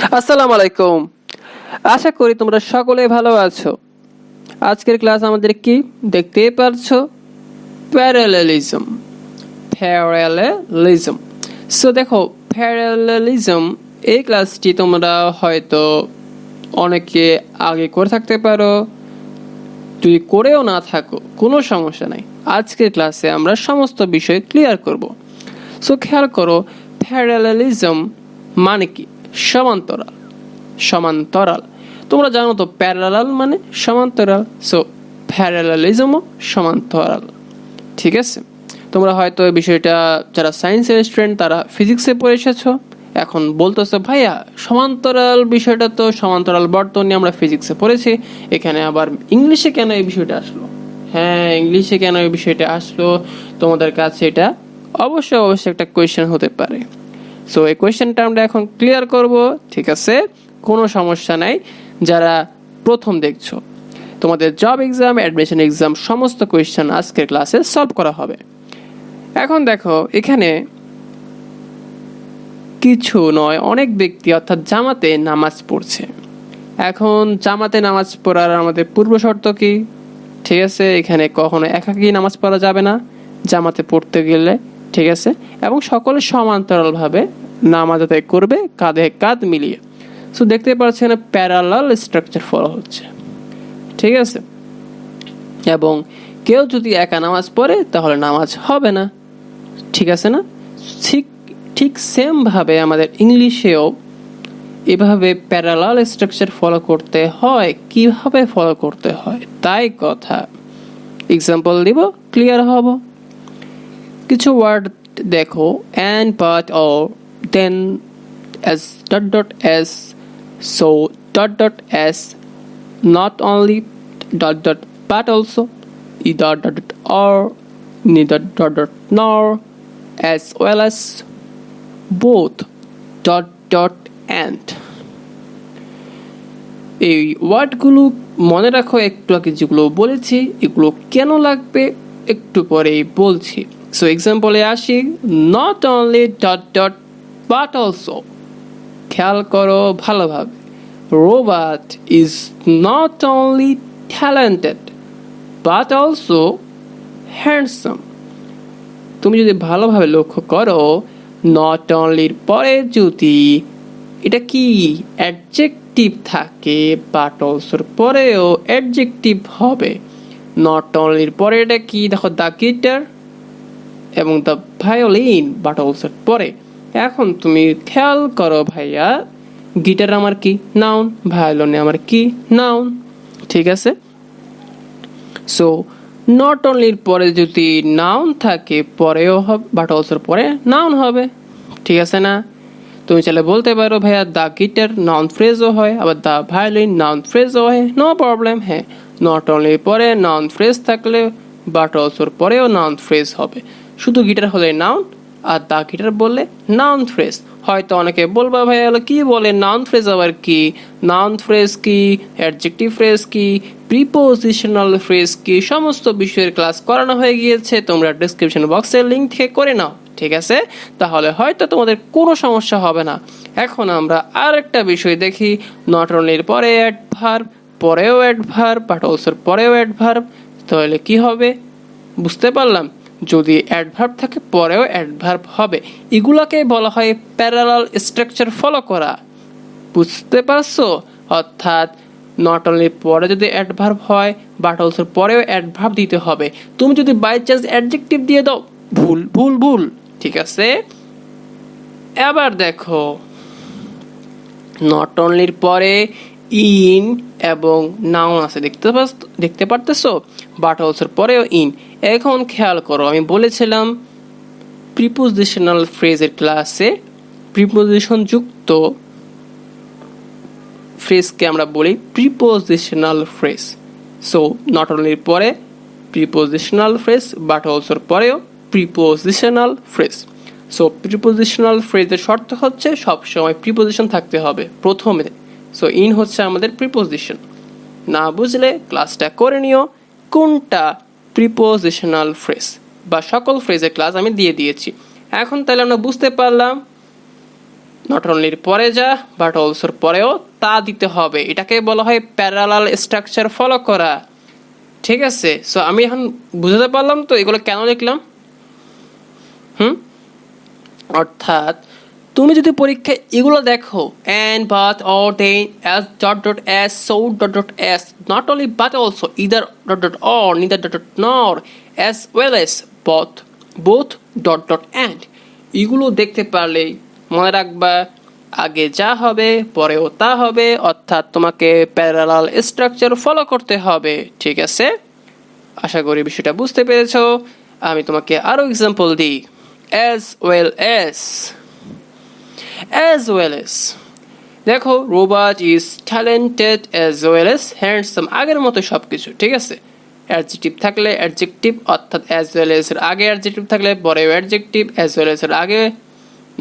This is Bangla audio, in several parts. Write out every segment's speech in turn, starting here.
আসসালামু আলাইকুম। আশা করি তোমরা সকলে ভালো আছো। আজকের ক্লাস আমাদের কি দেখতেই পারছো, প্যারালেলিজম। প্যারালেলিজম সো দেখো, প্যারালেলিজম এই ক্লাসটি তোমরা হয়তো অনেকে আগে করে থাকতে পারো, যদি করেও না থাকো কোনো সমস্যা নাই। আজকের ক্লাসে আমরা সমস্ত বিষয় ক্লিয়ার করব। সো খেয়াল করো, প্যারালেলিজম মানে কি? সমান্তরাল। সমান্তরাল তোমরা জানো তো, প্যারালাল মানে সমান্তরাল। সো প্যারালালিজমও সমান্তরাল। ঠিক আছে, তোমরা হয়তো এই বিষয়টা যারা সায়েন্সের স্টুডেন্ট তারা ফিজিক্সে পড়ে এসেছো। এখন বলতেছো ভাইয়া সমান্তরাল বিষয়টা তো সমান্তরাল বর্তনী আমরা ফিজিক্সে পড়েছি, এখানে আবার ইংলিশে কেন এই বিষয়টা আসলো? হ্যাঁ, ইংলিশে কেন এই বিষয়টা আসলো তোমাদের কাছে, এটা অবশ্যই একটা কোয়েশ্চেন হতে পারে। সো এই কোয়েশ্চেনটা আমরা এখন ক্লিয়ার করব। ঠিক আছে, কোনো সমস্যা নাই। যারা প্রথম দেখছো, তোমাদের জব এক্সাম, অ্যাডমিশন এক্সাম সমস্ত কোয়েশ্চেন আজকের ক্লাসে সলভ করা হবে। এখন দেখো, এখানে কিছু নয়, অনেক ব্যক্তি অর্থাৎ জামাতে নামাজ পড়ছে। এখন জামাতে নামাজ পড়ার আমাদের পূর্ব শর্ত কি? ঠিক আছে, এখানে কখনো একাকী নামাজ পড়া যাবে না জামাতে পড়তে গেলে। ঠিক আছে, এবং সকলে সমান্তরালভাবে নামাজ আদায় করবে, কাঁধে কাঁধ মিলিয়ে। সো দেখতে পাচ্ছেন প্যারালাল স্ট্রাকচার ফলো হচ্ছে। ঠিক আছে, এবং কেউ যদি একা নামাজ পড়ে তাহলে নামাজ হবে না। ঠিক আছে না? ঠিক ঠিক সেম ভাবে আমাদের ইংলিশেও এভাবে প্যারালাল স্ট্রাকচার ফলো করতে হয়। কিভাবে ফলো করতে হয় তাই কথা, এক্সাম্পল দিব, ক্লিয়ার হব। কিছু ওয়ার্ড দেখো, and but or then as dot dot as so dot dot as not only dot dot but also either dot dot or neither dot dot nor as well as both dot dot and। এই ওয়ার্ডগুলো মনে রাখো, একটু আগে যেগুলো বলেছি এগুলো কেন লাগবে একটু পরেই বলছি। সো এক্সাম্পলে আসি, not only dot dot but also. খেয়াল করো ভালোভাবে, robot is not only talented but also handsome. তুমি যদি ভালোভাবে লক্ষ্য করো, নট অনলির পরে যদি এটা কি অ্যাডজেক্টিভ থাকে, বাট অলসোর পরেও অ্যাডজেক্টিভ হবে। নট অনলির পরে এটা কি দেখো, দ্য গিটার এবং দ্য ভায়োলিন বাট অলসোর পরে। এখন তুমি খেয়াল করো ভাইয়া, গিটার আমার কি নাউন, ভায়োলিন আমার কি নাউন। ঠিক আছে, সো নট অনলির পরে যদি নাউন থাকে পরেও হবে, বাট অলসোর পরে নাউন হবে। ঠিক আছে না? তুমি চাইলে বলতে পারো ভাইয়া দ্য গিটার নাউন ফ্রেজও হয়, আবার দ্য ভায়োলিন নাউন ফ্রেজও হয়, নো প্রবলেম। হ্যাঁ, নট অনলি পরে নাউন ফ্রেজ থাকলে বাট অলসোর পরেও নাউন ফ্রেজ হবে। শুধু গিটার হলে নাউন, আর দ্য গিটার বললে নাউন ফ্রেজ। হয়তো অনেকে বলবা ভাইয়া হলো কি বলে নাউন ফ্রেজ আবার কি, নাউন ফ্রেজ কি, অ্যাডজেক্টিভ ফ্রেজ কি, প্রিপোজিশনাল ফ্রেজ কি, সমস্ত বিষয়ের ক্লাস করানো হয়ে গিয়েছে, তোমরা ডেসক্রিপশন বক্সের লিঙ্ক থেকে করে নাও। ঠিক আছে, তাহলে হয়তো তোমাদের কোনো সমস্যা হবে না। এখন আমরা আর একটা বিষয় দেখি, নট অনলির পরে অ্যাডভার্ব, পরেও অ্যাডভার্ব, বাট অলসোর পরেও অ্যাডভার্ব। তাহলে কি হবে বুঝতে পারলাম, যদি অ্যাডভার্ব থাকে পরেও অ্যাডভার্ব হবে। এগুলাকে বলা হয় প্যারালাল স্ট্রাকচার ফলো করা। বুঝতে পারছো? অর্থাৎ নট অনলির পরে যদি অ্যাডভার্ব হয়, বাট অলসোর পরেও অ্যাডভার্ব দিতে হবে। তুমি যদি বাই চান্স অ্যাডজেক্টিভ দিয়ে দাও, ভুল ভুল ভুল। ঠিক আছে, এবার দেখো, নট অনলির পরে ইন এবং নাউন আছে, দেখতে পারতেছো, বাট অলসোর পরেও ইন। এখন খেয়াল করো, আমি বলেছিলাম প্রিপোজিশনাল ফ্রেজের ক্লাসে প্রিপোজিশন যুক্ত ফ্রেজকে আমরা বলি প্রিপোজিশনাল ফ্রেজ। সো নট অনলির পরে প্রিপোজিশনাল ফ্রেজ, বাট অলসোর পরেও প্রিপোজিশনাল ফ্রেজ। সো প্রিপোজিশনাল ফ্রেজের শর্ত হচ্ছে সবসময় প্রিপোজিশন থাকতে হবে প্রথমে। সো ইন হচ্ছে আমাদের প্রিপোজিশন। না বুঝলে ক্লাসটা করে নিও, কোনটা প্রিপোজিশনাল ফ্রেজ বা সকল ফ্রেজের ক্লাস আমি দিয়ে দিয়েছি। এখন তাহলে আমরা বুঝতে পারলাম নট অনলির পরে যা বাট অলসোর পরেও তা দিতে হবে, এটাকে বলা হয় প্যারালাল স্ট্রাকচার ফলো করা। ঠিক আছে, সো আমি এখন বুঝতে পারলাম তো এগুলো কেন লিখলাম। অর্থাৎ তুমি যদি পরীক্ষায় এগুলো দেখো and but or then as dot dot as so dot dot as not only but also either dot dot or neither dot dot nor as well as both dot dot and এগুলো দেখতে পারলে মনে রাখবা আগে যা হবে পরেও তা হবে, অর্থাৎ তোমাকে প্যারালাল স্ট্রাকচার ফলো করতে হবে। ঠিক আছে, আশা করি বিষয়টা বুঝতে পেরেছো। আমি তোমাকে আরো এক্সাম্পল দিই। as well as দেখো robot is talented as well as handsome, আগের মতো সবকিছু। ঠিক আছে, অ্যাডজেক্টিভ থাকলে অ্যাডজেক্টিভ, অর্থাৎ as well as এর আগে অ্যাডজেক্টিভ থাকলে পরেও অ্যাডজেক্টিভ, as well as এর আগে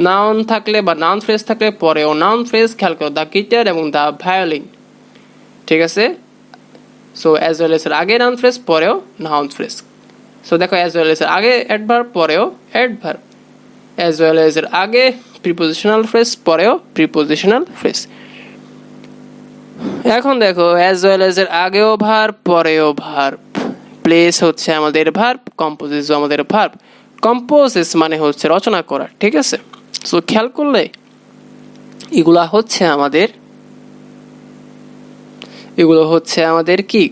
নাউন থাকলে বা নাউন ফ্রেজ থাকলে পরেও নাউন ফ্রেজ। খেয়াল করো দ্য গিটার এবং দ্য ভায়োলিন। ঠিক আছে, সো as well as এর আগে নাউন ফ্রেজ পরেও নাউন ফ্রেজ। সো দেখো as well as এর আগে অ্যাডভার্ব পরেও অ্যাডভার্ব, as well as এর আগে প্রিপোজিশনাল ফ্রেজ পরেও প্রিপোজিশনাল ফ্রেজ। এখন দেখো as well as এর আগেও ভার্ব পরেও ভার্ব, প্লেস হচ্ছে আমাদের ভার্ব, কম্পোজিস আমাদের ভার্ব। কম্পোজিস মানে হচ্ছে রচনা করা। ঠিক আছে, সো খেয়াল করলে এগুলো হচ্ছে আমাদের কি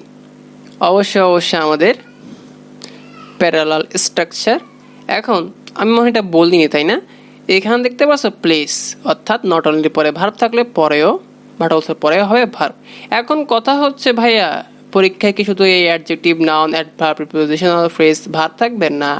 অবশ্যই আমাদের প্যারালাল স্ট্রাকচার। এখন আমি মনে হয় এটা বলিনি, তাই না? এখানে দেখতে পাচ্ছ প্লেস, অর্থাৎ নট অনলি পরে ভার্ব থাকলে পরেও বাট অলসো পরেও হবে ভার্ব। এখন কথা হচ্ছে ভাইয়া পরীক্ষায় কি শুধু এই adjective noun adverb prepositional phrase verb থাকবে না,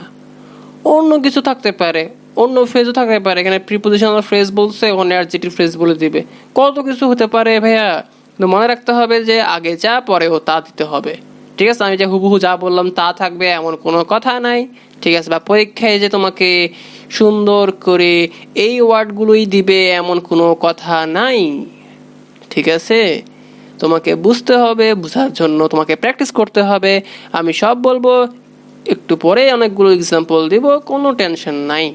অন্য কিছু থাকতে পারে, অন্য ফ্রেজও থাকতে পারে। এখানে প্রিপোজিশনাল ফ্রেজ বলছে, ওখানে অ্যাডজেক্টিভ ফ্রেজ বলে দিবে, কত কিছু হতে পারে ভাইয়া। কিন্তু মনে রাখতে হবে যে আগে যা পরেও তা দিতে হবে। ঠিক আছে, আমি যে হুবহু যা বললাম তা থাকবে এমন কোনো কথা নাই। ঠিক আছে, বা পরীক্ষায় যে তোমাকে সুন্দর করে এই ওয়ার্ডগুলোই দিবে এমন কোনো কথা নাই। ঠিক আছে, তোমাকে বুঝতে হবে, বোঝার জন্য তোমাকে প্র্যাকটিস করতে হবে। আমি সব বলবো, একটু পরে অনেকগুলো এক্সাম্পল দিব, কোনো টেনশন নাই।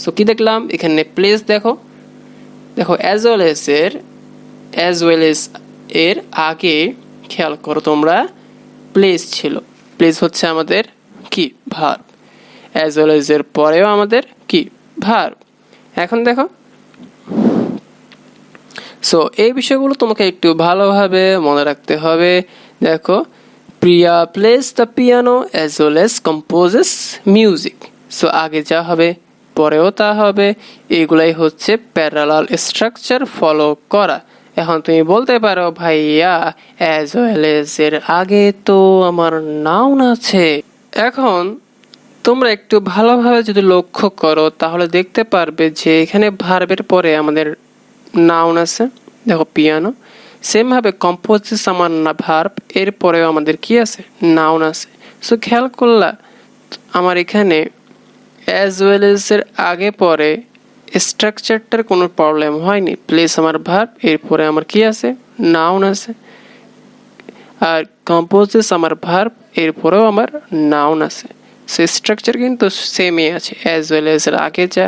সো কি দেখলাম এখানে প্লেস, দেখো as well as এর আগে খেয়াল করো তোমরা প্লেস ছিল, প্লেস হচ্ছে আমাদের কি ভার্ব, as well as এর পরেও আমাদের কি ভার্ব। এখন দেখো, সো এই বিষয়গুলো তোমাকে একটু ভালোভাবে মনে রাখতে হবে। দেখো Priya plays the piano as well as composes music, so আগে যা হবে পরেও তা হবে, এগুলাই হচ্ছে প্যারালাল স্ট্রাকচার ফলো করা। এখন তুমি বলতে পারো ভাইয়া as well as এর আগে তো আমার নাউন আছে। এখন তোমরা একটু ভালোভাবে যদি লক্ষ্য করো তাহলে দেখতে পারবে যে এখানে ভার্বের পরে আমাদের নাউন আছে। দেখো পিয়ানো, সেম ভাবে কম্পোজিস আমার না ভার্ব, এরপরেও আমাদের কি আছে নাউন আছে। সো খেয়াল করলা আমার এখানে as well as এর আগে পরে স্ট্রাকচারটার কোনো প্রবলেম হয়নি। প্লেস আমার ভার্ব, এরপরে আমার কি আছে নাউন আছে, আর কম্পোজিস আমার ভার্ব, এরপরেও আমার নাউন আছে। সো স্ট্রাকচার কিন্তু সেমই আছে, as well as এর আগে যা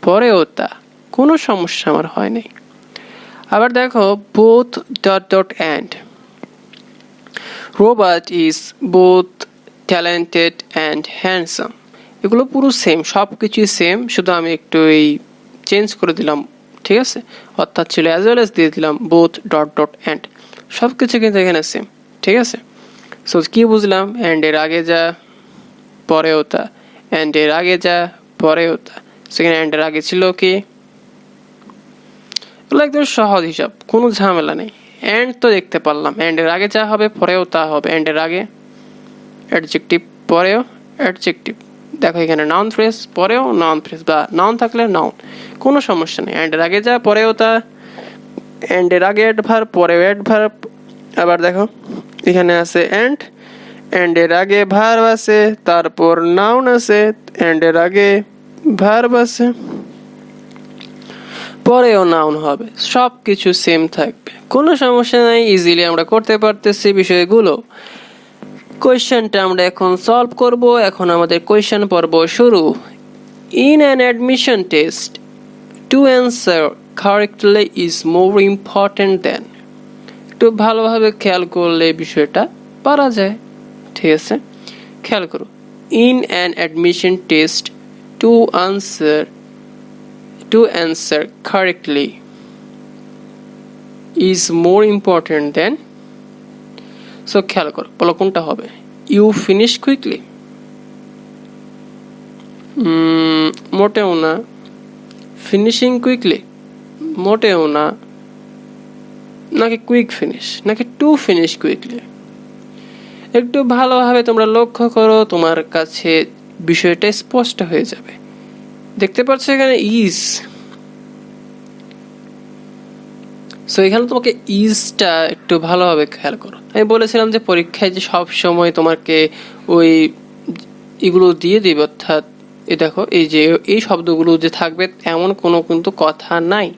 পরেও তা, কোনো সমস্যা আমার হয় নাই। আবার দেখো both dot dot and robot is both talented and handsome, এগুলো পুরো সেম, সব কিছুই সেম, শুধু আমি একটু এই চেঞ্জ করে দিলাম। ঠিক আছে, অর্থাৎ ছিল as well as দিয়ে দিলাম both dot dot and, সব কিছু কিন্তু এখানে সেম। ঠিক আছে, সো কি বুঝলাম, অ্যান্ড এর আগে যা পরেও তা, অ্যান্ড এর আগে যা পরেও তা। সেখানে অ্যান্ড এর আগে ছিল কি, এগুলো একদম সহজ হিসাব, কোনো ঝামেলা নেই। অ্যান্ড তো দেখতে পারলাম, অ্যান্ড এর আগে যা হবে পরেও তা হবে, অ্যান্ড এর আগে অ্যাডজেক্টিভ পরেও অ্যাডজেক্টিভ। দেখো এখানে নাউন ফ্রেজ পরেও নাউন ফ্রেজ, বা নাউন থাকলে নাউন, কোনো সমস্যা নেই। অ্যান্ড এর আগে যা পরেও তা, অ্যান্ড এর আগে অ্যাডভার্ব পরেও অ্যাডভার্ব। আবার দেখো এখানে আছে অ্যান্ড এর আগে ভার্ব আছে, তারপর নাউন আছে, অ্যান্ড এর আগে ভার্ব আছে, পরেও নাউন হবে, সব কিছু সেম থাকবে, কোনো সমস্যা নাই। ইজিলি আমরা করতে পারতেছি বিষয়গুলো। কোয়েশ্চেনটা আমরা এখন সলভ করব। এখন আমাদের কোয়েশ্চেন পর্ব শুরু। In an admission test to answer correctly is more important than. একটু ভালোভাবে খেয়াল করলে বিষয়টা পারা যায়। ঠিক আছে, খেয়াল করো। In an admission test to answer correctly is more important than, so খেয়াল করো, বলো কোনটা হবে? ইউ ফিনিশ কুইকলি, মোটেও না। ফিনিশিং কুইকলি, মোটেও না। নাকি কুইক ফিনিশ, নাকি টু ফিনিশ কুইকলি? একটু ভালোভাবে তোমরা লক্ষ্য করো, তোমার কাছে বিষয়টা স্পষ্ট হয়ে যাবে। দেখতে পাচ্ছ এখানে ইজ, সো এখানে তোমাকে ইজটা একটু ভালোভাবে খেয়াল করো। আমি বলেছিলাম যে পরীক্ষায় যে সব সময় তোমাকে ওই এগুলো দিয়ে দিবে, অর্থাৎ এই দেখো এই যে এই শব্দগুলো যে থাকবে এমন কোনো কিন্তু কথা নাই।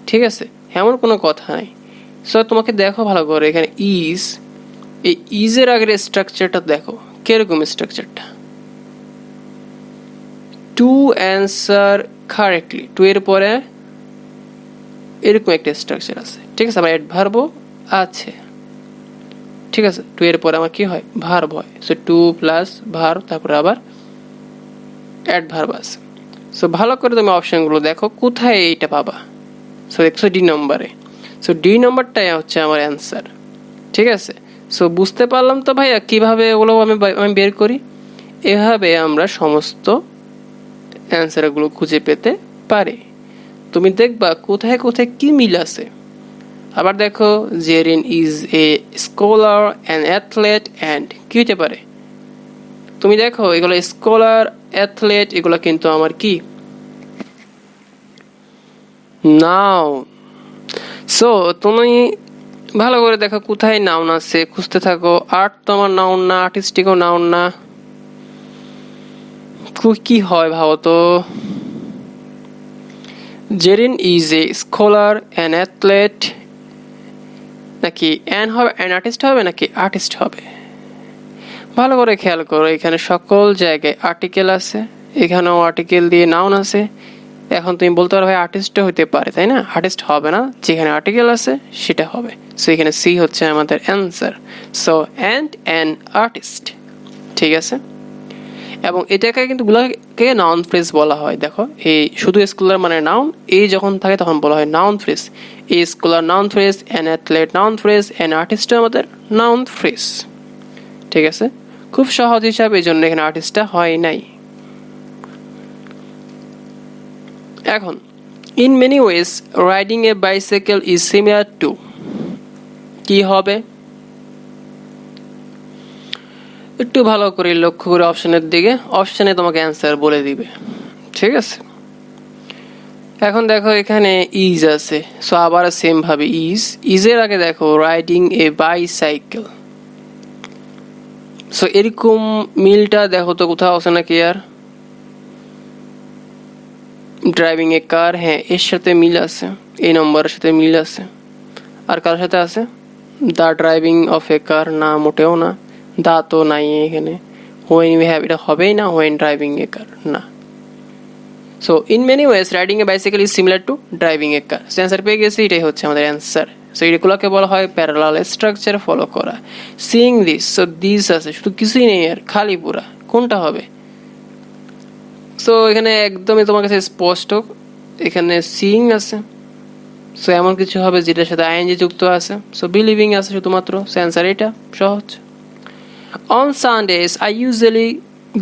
ঠিক আছে, এমন কোনো কথা নাই। সো তোমাকে দেখো ভালো করে, এখানে ইজ, এই ইজের আগের স্ট্রাকচারটা দেখো কিরকম স্ট্রাকচারটা। টু অ্যান্সার কারেক্টলি, টু এর পরে এরকম একটা স্ট্রাকচার আছে। ঠিক আছে, আমার অ্যাডভার্বও আছে। ঠিক আছে, টু এর পরে আমার কি হয়? ভার্ব হয়। সো টু প্লাস ভার্ব, তারপরে আবার অ্যাডভার্ব আছে। সো ভালো করে তুমি অপশনগুলো দেখো কোথায় এইটা পাবা। সো দেখছো ডি নম্বরে। সো ডি নম্বরটাই হচ্ছে আমার অ্যান্সার। ঠিক আছে, সো বুঝতে পারলাম তো ভাইয়া কিভাবে ওগুলো আমি বের করি। এভাবে আমরা সমস্ত অ্যান্সারগুলো খুঁজে পেতে পারি। তুমি দেখবা কোথায় কোথায় কি মিল আছে। আবার দেখো, Jerin is a scholar and athlete and কি হতে পারে? তুমি দেখো এগুলো স্কলার, অ্যাথলেট, এগুলো কিন্তু আমার কি নাউন। সো তুমি ভালো করে দেখো কোথায় নাউন আছে, খুঁজতে থাকো। আর্ট তো আমার নাউন না, আর্টিস্টিকও নাউন না। কি হয় ভাবো তো? Jerin is a scholar an athlete, নাকি অ্যান হবে, অ্যান আর্টিস্ট হবে, নাকি আর্টিস্ট হবে? ভালো করে খেয়াল করো, এখানে সকল জায়গায় আর্টিকেল আছে, এখানেও আর্টিকেল দিয়ে নাউন আছে। এখন তুমি বলতে পারো ভাই আর্টিস্টও হতে পারে, তাই না? আর্টিস্ট হবে না, যেখানে আর্টিকেল আছে সেটা হবে। সো এখানে সি হচ্ছে আমাদের answer. So and an artist. ঠিক আছে, এবং এটাকে কিন্তু গুলাকে নাউন ফ্রেজ বলা হয়। দেখো এই শুধু স্কলার মানে নাউন, এই যখন থাকে তখন বলা হয় নাউন ফ্রেজ। এই scholar noun phrase, an athlete noun phrase, an artist আমাদের নাউন ফ্রেজ। ঠিক আছে, খুব সহজ হিসাবে, এই জন্য এখানে আর্টিস্টটা হয় নাই। এখন in many ways riding A bicycle is similar to, কি হবে? একটু ভালো করে লক্ষ্য করে অপশনের দিকে, অপশনে তোমাকে অ্যান্সার বলে দিবে। ঠিক আছে, এখন দেখো এখানে ইজ আছে। সো আবার সেম ভাবে ইজের আগে দেখো রাইডিং এ বাইসাইকেল। সো এরকম মিলটা দেখো তো কোথাও আছে নাকি? আর ড্রাইভিং এ কার, হ্যাঁ এর সাথে মিল আছে, এই নম্বরের সাথে মিল আছে। আর কার সাথে আছে? দ্য ড্রাইভিং অফ এ কার, না মোটেও না। দা তো নাই এখানে। হোয়েন ইউ হ্যাভ, এটা হবেই না। হোয়েন ড্রাইভিং এ কার, না। So in many ways riding A bicycle is similar to driving A car. Answer পেয়ে গেছি, এটাই হচ্ছে আমাদের অ্যান্সার। সো এগুলোকে বলা হয় প্যারালাল স্ট্রাকচার ফলো করা। সিইং দিস, সো দিস আছে, শুধু কিছুই নেই আর, খালি পুরা। কোনটা হবে? সো এখানে একদমই তোমার কাছে স্পষ্ট, এখানে সিইং আছে। সো এমন কিছু হবে যেটার সাথে আইএনজি যুক্ত আছে। সো বিলিভিং আছে শুধুমাত্র। সো অ্যান্সার এটা, সহজ। On Sundays, I usually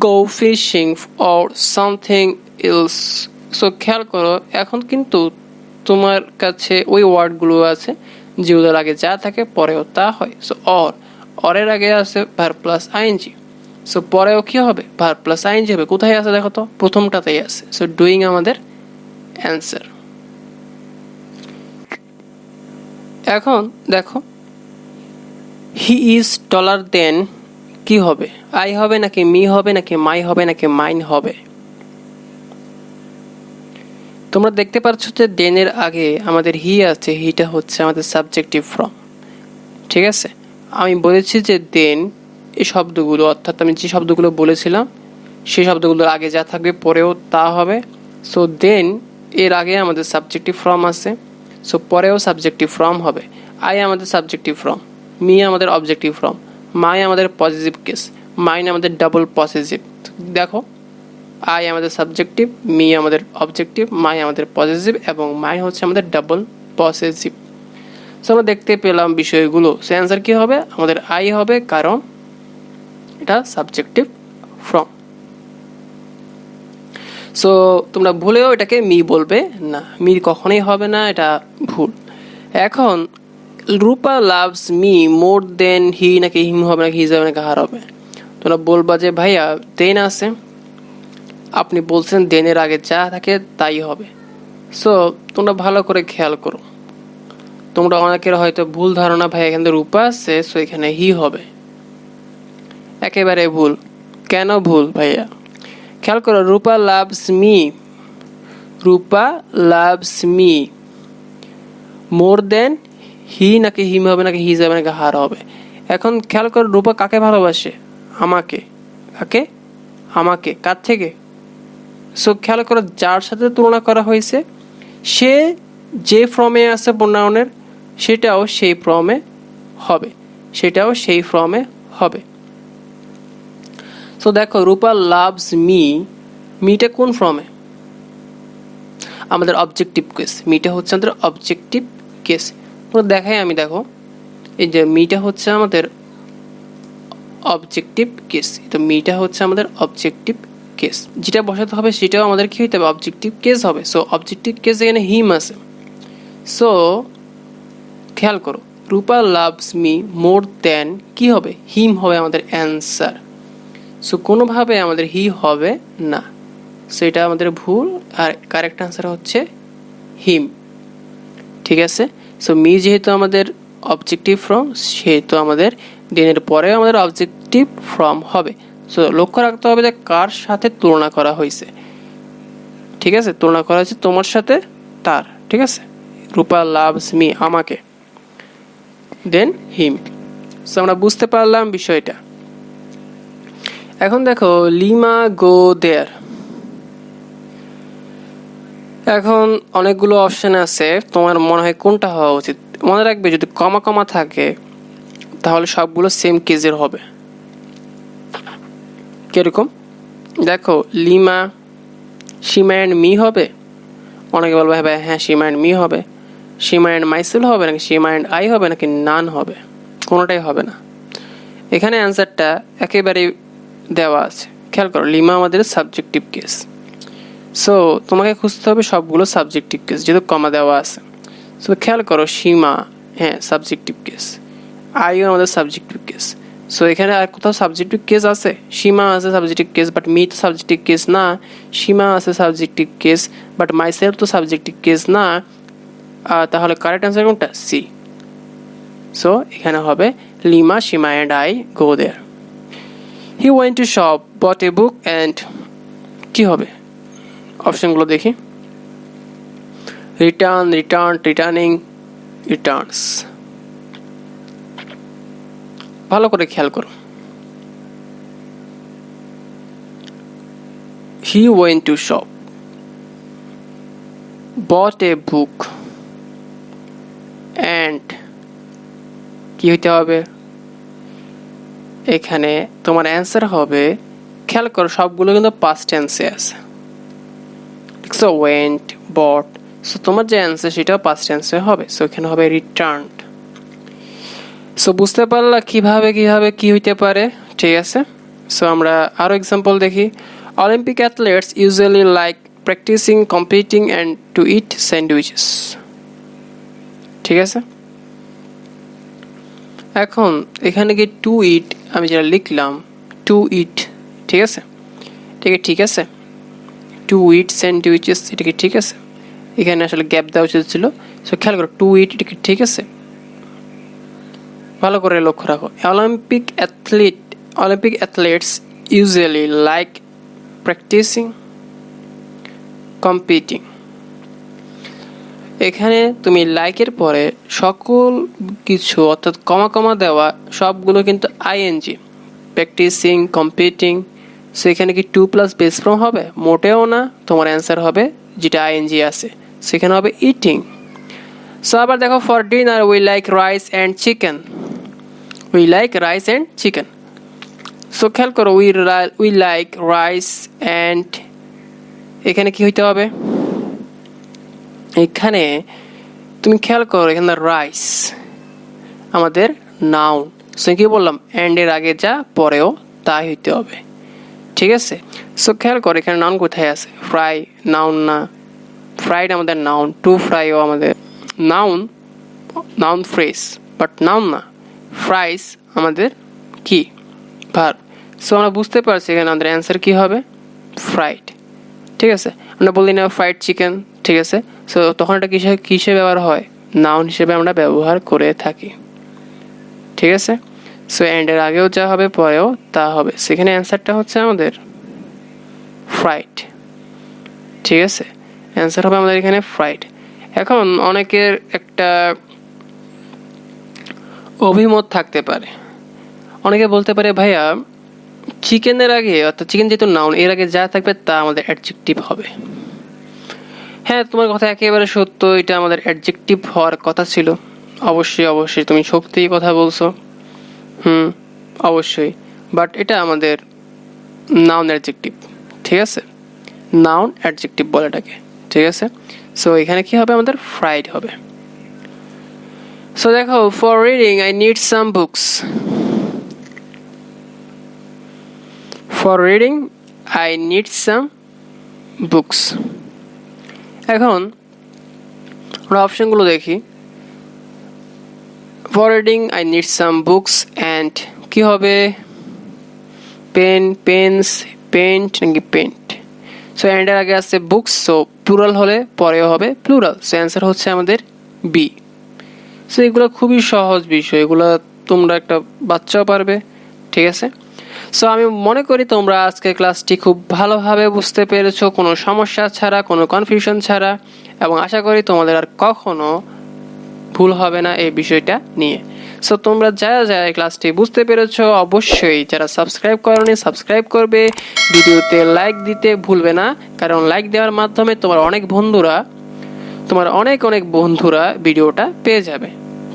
go fishing or something else. So খেয়াল করো, এখন কিন্তু তোমার কাছে ওই ওয়ার্ডগুলো আছে যেগুলোর আগে যা থাকে পরেও তা হয়। সো অরের আগে আছে ভার্ব প্লাস আইএনজি। সো পরেও কি হবে? ভার্ব প্লাস আইএনজি হবে। কোথায় আছে দেখো তো? প্রথমটাতেই আছে। সো ডুইং আমাদের অ্যান্সার। এখন দেখো, হি ইজ টলার দেন, কি হবে? আই হবে, নাকি মি হবে, নাকি মাই হবে, নাকি মাইন হবে? তোমরা দেখতে পাচ্ছ যে দেনের আগে আমাদের হি আছে, হিটা হচ্ছে আমাদের সাবজেক্টিভ ফর্ম। ঠিক আছে, আমি বলেছি যে দেন এই শব্দগুলো, অর্থাৎ আমি যে শব্দগুলো বলেছিলাম সেই শব্দগুলোর আগে যা থাকবে পরেও তা হবে। সো দেন এর আগে আমাদের সাবজেক্টিভ ফর্ম আছে, সো পরেও সাবজেক্টিভ ফর্ম হবে। আই আমাদের সাবজেক্টিভ ফর্ম, মি আমাদের অবজেক্টিভ ফর্ম, মাই আমাদের পজিটিভ কেস, মাইন আমাদের ডাবল পসেসিভ। দেখো, আই আমাদের সাবজেক্টিভ, মি আমাদের অবজেক্টিভ, মাই আমাদের পজিটিভ এবং মাই হচ্ছে আমাদের ডাবল পসেসিভ। সো আমরা দেখতে পেলাম বিষয়গুলো। সো অ্যান্সার কী হবে? আমাদের আই হবে, কারণ এটা সাবজেক্টিভ ফর্ম। সো তোমরা ভুলেও এটাকে মি বলবে না, মি কখনোই হবে না, এটা ভুল। এখন রূপা লাভস মি মোর দেন হি, নাকি হিম হবে, নাকি হিজ হবে, নাকি হার হবে? তোমরা বলবা যে ভাইয়া দেন আছে, আপনি বলছেন দেনের আগে যা থাকে তাই হবে। সো তোমরা ভালো করে খেয়াল করো, তোমরা অনেকের হয়তো ভুল ধারণা, ভাই এখানে রূপা আছে সো এখানে হি হবে। একেবারে ভুল। কেন ভুল ভাইয়া? খেয়াল করো, রূপা লাভস মি, রূপা লাভস মি মোর দেন হি, নাকি হিম হবে, নাকি হিজ হবে, নাকি হার হবে? এখন খেয়াল করো, রূপা কাকে ভালোবাসে? আমাকে। কাকে? আমাকে। কার থেকে? সো খেয়াল করো, যার সাথে তুলনা করা হয়েছে সে যে ফর্মে আছে প্রোনাউনের, সেটাও সেই ফর্মে হবে, সেটাও সেই ফর্মে হবে। সো দেখো, রূপা লাভস মি, মিটা কোন ফর্মে? আমাদের অবজেক্টিভ কেস। মিটা হচ্ছে আমাদের অবজেক্টিভ কেস। দেখাই আমি, দেখো এই যে মিটা হচ্ছে আমাদের অবজেক্টিভ কেস, তো মিটা হচ্ছে আমাদের অবজেক্টিভ কেস। যেটা বসাতে হবে সেটাও আমাদের কি হইতে হবে? অবজেক্টিভ কেস হবে। সো অবজেক্টিভ কেস এখানে হিম আছে। সো খেয়াল করো, রূপা লাভস মি মোর দেন কি হবে? হিম হবে আমাদের অ্যান্সার। সো কোনোভাবে আমাদের হি হবে না, সেটা আমাদের ভুল। আর কারেক্ট অ্যান্সার হচ্ছে হিম। ঠিক আছে? সো মি যেহেতু আমাদের অবজেক্টিভ ফর্ম, সেহেতু আমাদের দেনের পরে আমাদের অবজেক্টিভ ফর্ম হবে। সো লক্ষ্য রাখতে হবে যে কার সাথে তুলনা করা হয়েছে। ঠিক আছে? তুলনা করা হয়েছে তোমার সাথে তার। ঠিক আছে? রূপা লাভস মি, আমাকে, দেন হিম। সো আমরা বুঝতে পারলাম বিষয়টা। এখন দেখো, লিমা গো দেয়ার। এখন অনেকগুলো অপশন আছে, তোমার মনে হয় কোনটা হওয়া উচিত? মনে রাখবে, যদি কমা কমা থাকে তাহলে সবগুলো সেম কেজের হবে। কিরকম? দেখো, লিমা সীমা অ্যান্ড মি হবে। অনেকে বলবে ভাই হ্যাঁ সীমা অ্যান্ড মি হবে। সীমা অ্যান্ড মাইসেল হবে, নাকি সীমা অ্যান্ড আই হবে, নাকি নান হবে? কোনোটাই হবে না। এখানে অ্যান্সারটা একেবারেই দেওয়া আছে। খেয়াল করো, লিমা আমাদের সাবজেক্টিভ কেস। সো তোমাকে খুঁজতে হবে সবগুলো সাবজেক্টিভ কেস, যেহেতু কমা দেওয়া আছে। সো খেয়াল করো, সীমা হ্যাঁ সাবজেক্টিভ কেস, আইও আমাদের সাবজেক্টিভ কেস। সো এখানে আর কোথাও সাবজেক্টিভ কেস আছে? সীমা আছে সাবজেক্টিভ কেস, বাট মি তো সাবজেক্টিভ কেস না। সীমা আছে সাবজেক্টিভ কেস, বাট মাইসেলফ তো সাবজেক্টিভ কেস না। তাহলে কারেক্ট অ্যান্সার কোনটা? সি। সো এখানে হবে Lima, Seema and I go there. He went to shop, bought a book and কি হবে? অপশনগুলো দেখি। Return, return, returning, returns. ভালো করে খেয়াল করো। He went to shop, bought a book and কি হইতে হবে? এখানে তোমার অ্যান্সার হবে, খেয়াল করো সবগুলো কিন্তু পাস্ট টেন্সে আছে। সো ওয়েন্ট, বট, সো তোমার যে অ্যান্সার সেটাও পাস্ট টেন্সে হবে। সো এখানে হবে রিটার্নড। সো বুঝতে পারলা কিভাবে কিভাবে কি হইতে পারে? ঠিক আছে? সো আমরা আরও এক্সাম্পল দেখি। Olympic athletes usually like practicing, competing and to eat sandwiches. ঠিক আছে? এখন এখানে কি টু ইট, আমি যেটা লিখলাম টু ইট, ঠিক আছে? ঠিক আছে, টু ইট স্যান্ডউইচেস, এটা কি ঠিক আছে? এখানে আসলে গ্যাপ দেওয়া উচিত ছিল। সো খেয়াল করো, টু ইট, এটা কি ঠিক আছে? ভালো করে লক্ষ্য রাখো। Olympic athletes usually like practicing, competing. এখানে তুমি লাইকের পরে সকল কিছু অর্থাৎ কমা কমা দেওয়া সবগুলো কিন্তু আইএনজি। Practising, competing. সো এখানে কি টু প্লাস বেস ফর্ম হবে? মোটেও না, তোমার অ্যান্সার হবে যেটা আইএনজি আছে, সেখানে হবে ইটিং। সো আবার দেখো for dinner we like rice and chicken, we like rice and chicken. So খেয়াল করো উই লাইক রাইস অ্যান্ড, এখানে কি হইতে হবে, এখানে তুমি খেয়াল করো এখানে রাইস আমাদের নাউন। সো কি বললাম, অ্যান্ড এর আগে যা পরেও তাই হইতে হবে, ঠিক আছে। সো খেয়াল করো এখানে নাউন কোথায় আছে, ফ্রাই নাউন না, ফ্রাইড আমাদের নাউন, টু ফ্রাইও আমাদের noun, noun phrase but noun না। ফ্রাইস আমাদের কি, ভার্ব। সো আমরা বুঝতে পারছি এখানে আমাদের অ্যান্সার কি হবে, ফ্রাইড, ঠিক আছে। আমরা বলি না ফ্রাইড চিকেন, ঠিক আছে। সো তখন এটা কিসে ব্যবহার হয়, নাউন হিসেবে আমরা ব্যবহার করে থাকি, ঠিক আছে। সো এন্ডের আগেও যা হবে পরেও তা হবে, সেখানে অ্যান্সারটা হচ্ছে আমাদের ফ্রাইড, ঠিক আছে। অ্যান্সার হবে আমাদের এখানে ফ্রাইড। এখন অনেকের একটা অভিমত থাকতে পারে, অনেকে বলতে পারে ভাইয়া চিকেনের আগে, অর্থাৎ চিকেন যেহেতু নাউন, এর আগে যা থাকবে তা আমাদের অ্যাডজেক্টিভ হবে। হ্যাঁ, তোমার কথা একেবারে সত্য, এটা আমাদের অ্যাডজেক্টিভ হওয়ার কথা ছিল। অবশ্যই অবশ্যই তুমি সত্যিই কথা বলছো, অবশ্যই। বাট এটা আমাদের নাউন অ্যাডজেক্টিভ, ঠিক আছে, নাউন অ্যাডজেক্টিভ বলে এটাকে, ঠিক আছে। সো এখানে কি হবে, আমাদের ফ্রাইড হবে। সো দেখো for reading I need some books, for reading I need some books. এখন আমরা অপশনগুলো দেখি, for reading I need some books and কি হবে, পেন, পেন্স, পেন্ট নাকি পেন্ট। সো অ্যান্ডের আগে আসছে বুকস, সো প্লুরাল হলে পরেও হবে প্লুরাল, সো অ্যান্সার হচ্ছে আমাদের বি। সো এগুলো খুবই সহজ বিষয়, এগুলো তোমরা একটা বাচ্চাও পারবে, ঠিক আছে। সো আমি মনে করি তোমরা আজকের ক্লাসটি খুব ভালোভাবে বুঝতে পেরেছো, কোনো সমস্যা ছাড়া, কোনো কনফিউশন ছাড়া, এবং আশা করি তোমাদের আর কখনো ভুল হবে না এই বিষয়টা নিয়ে। সো তোমরা যারা এই ক্লাসটি বুঝতে পেরেছো, অবশ্যই যারা সাবস্ক্রাইব করোনি সাবস্ক্রাইব করবে, ভিডিওতে লাইক দিতে ভুলবে না, কারণ লাইক দেওয়ার মাধ্যমে তোমার অনেক বন্ধুরা ভিডিওটা পেয়ে যাবে,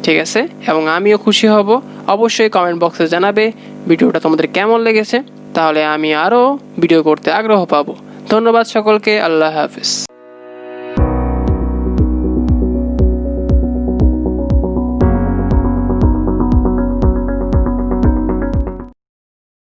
ঠিক আছে। এবং আমিও খুশি হব। অবশ্যই কমেন্ট বক্সে জানাবে ভিডিওটা তোমাদের কেমন লেগেছে, তাহলে আমি আরও ভিডিও করতে আগ্রহ পাবো। ধন্যবাদ সকলকে, আল্লাহ হাফেজ।